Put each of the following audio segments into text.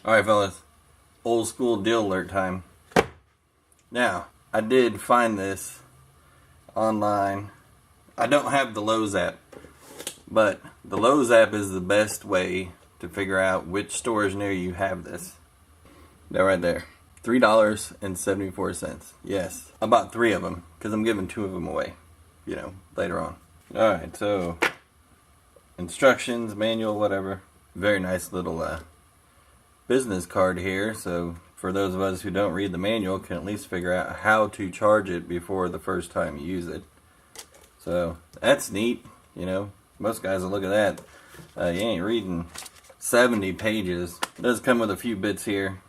Alright fellas, old school deal alert time. Now, I did find this online. I don't have the Lowe's app, but the Lowe's app is the best way to figure out which stores near you have this. They're right there. $3.74. Yes, I bought 3 of them because I'm giving 2 of them away, later on. Alright, so instructions, manual, whatever. Very nice little business card here, so for those of us who don't read the manual can at least figure out how to charge it before the first time you use it. So that's neat. Most guys will look at that. You ain't reading 70 pages. It does come with a few bits here.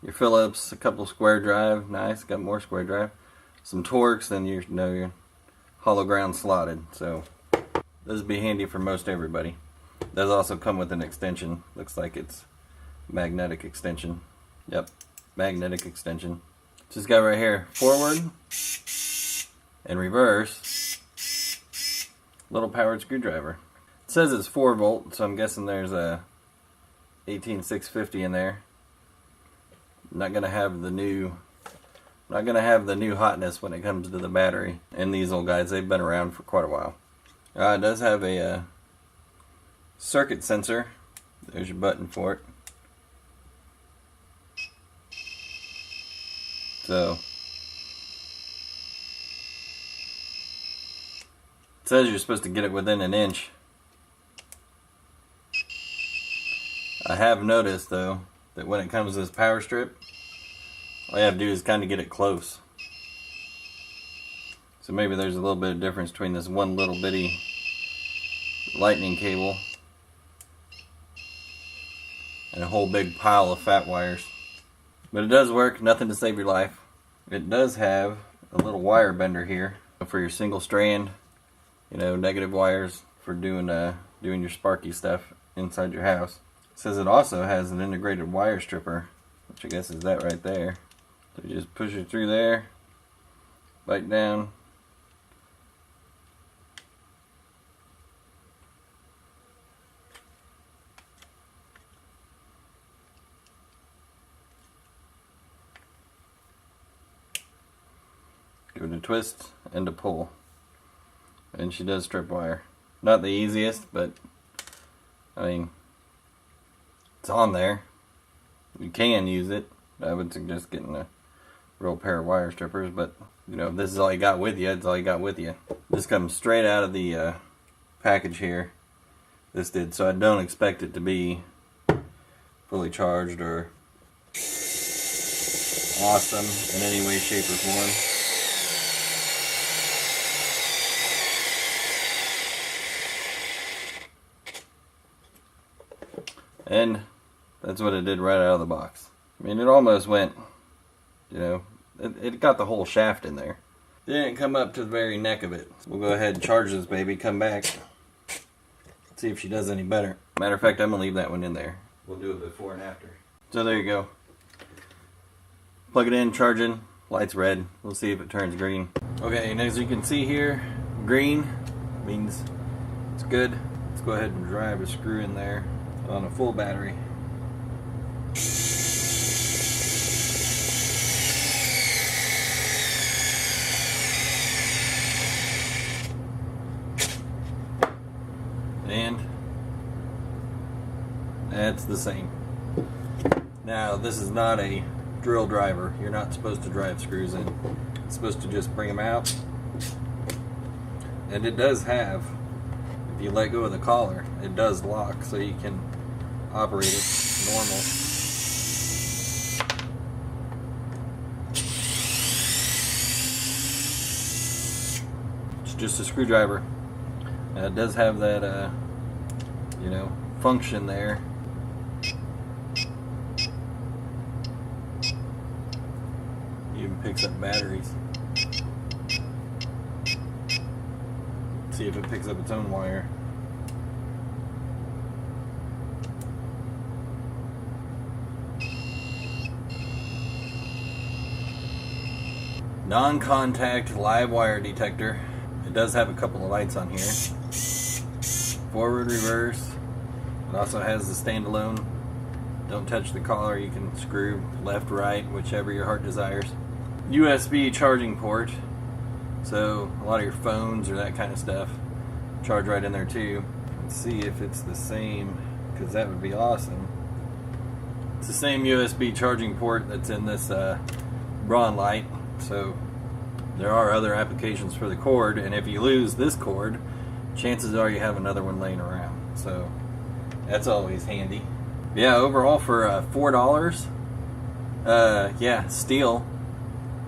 Your Phillips, a couple square drive, nice, got more square drive, some Torx, and your hollow ground slotted. So this would be handy for most everybody. It does also come with an extension. Looks like it's magnetic extension. Yep, magnetic extension. Just got right here, forward and reverse. Little powered screwdriver. It says it's 4 volt, so I'm guessing there's a 18650 in there. Not gonna have the new hotness when it comes to the battery. And these old guys, they've been around for quite a while. It does have a circuit sensor. There's your button for it. So it says you're supposed to get it within an inch. I have noticed though that when it comes to this power strip, all you have to do is kind of get it close. So maybe there's a little bit of difference between this one little bitty lightning cable and a whole big pile of fat wires. But it does work, nothing to save your life. It does have a little wire bender here for your single strand, negative wires for doing your sparky stuff inside your house. It says it also has an integrated wire stripper, which I guess is that right there. So you just push it through there, bite down. Give it a twist and a pull. And she does strip wire. Not the easiest, but it's on there. You can use it. I would suggest getting a real pair of wire strippers, but if this is all you got with you, it's all you got with you. This comes straight out of the package here. This did, so I don't expect it to be fully charged or awesome in any way, shape, or form. And that's what it did right out of the box. It almost went, it got the whole shaft in there. It didn't come up to the very neck of it. So we'll go ahead and charge this baby, come back, see if she does any better. Matter of fact, I'm going to leave that one in there. We'll do it before and after. So there you go. Plug it in, charging, light's red. We'll see if it turns green. Okay, and as you can see here, green means it's good. Let's go ahead and drive a screw in there on a full battery. And that's the same. Now, this is not a drill driver. You're not supposed to drive screws in. It's supposed to just bring them out. And it does have, if you let go of the collar, it does lock, so you can operate it normal. It's just a screwdriver. It does have that, function there. Even picks up batteries. See if it picks up its own wire. Non-contact live wire detector. It does have a couple of lights on here. Forward, reverse. It also has the standalone Don't touch the collar. You can screw left, right, whichever your heart desires. USB charging port. So a lot of your phones or that kind of stuff charge right in there too. Let's see if it's the same, because that would be awesome. It's the same USB charging port that's in this Braun light. So there are other applications for the cord, and if you lose this cord, chances are you have another one laying around. So that's always handy. Yeah, overall for $4, yeah, steel.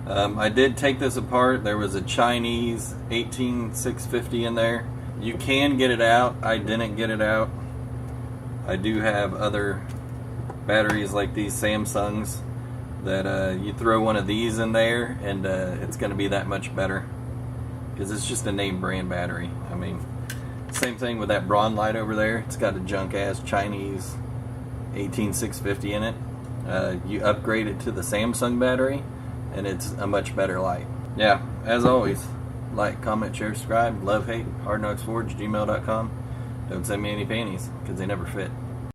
I did take this apart. There was a Chinese 18650 in there. You can get it out. I didn't get it out. I do have other batteries like these Samsungs that you throw one of these in there and it's going to be that much better, because it's just a name brand battery. I mean, same thing with that Braun light over there. It's got a junk ass Chinese 18650 in it. You upgrade it to the Samsung battery and it's a much better light. Yeah, as always, like, comment, share, subscribe, love, hate, hardknocksforge@gmail.com. Don't send me any panties, because they never fit.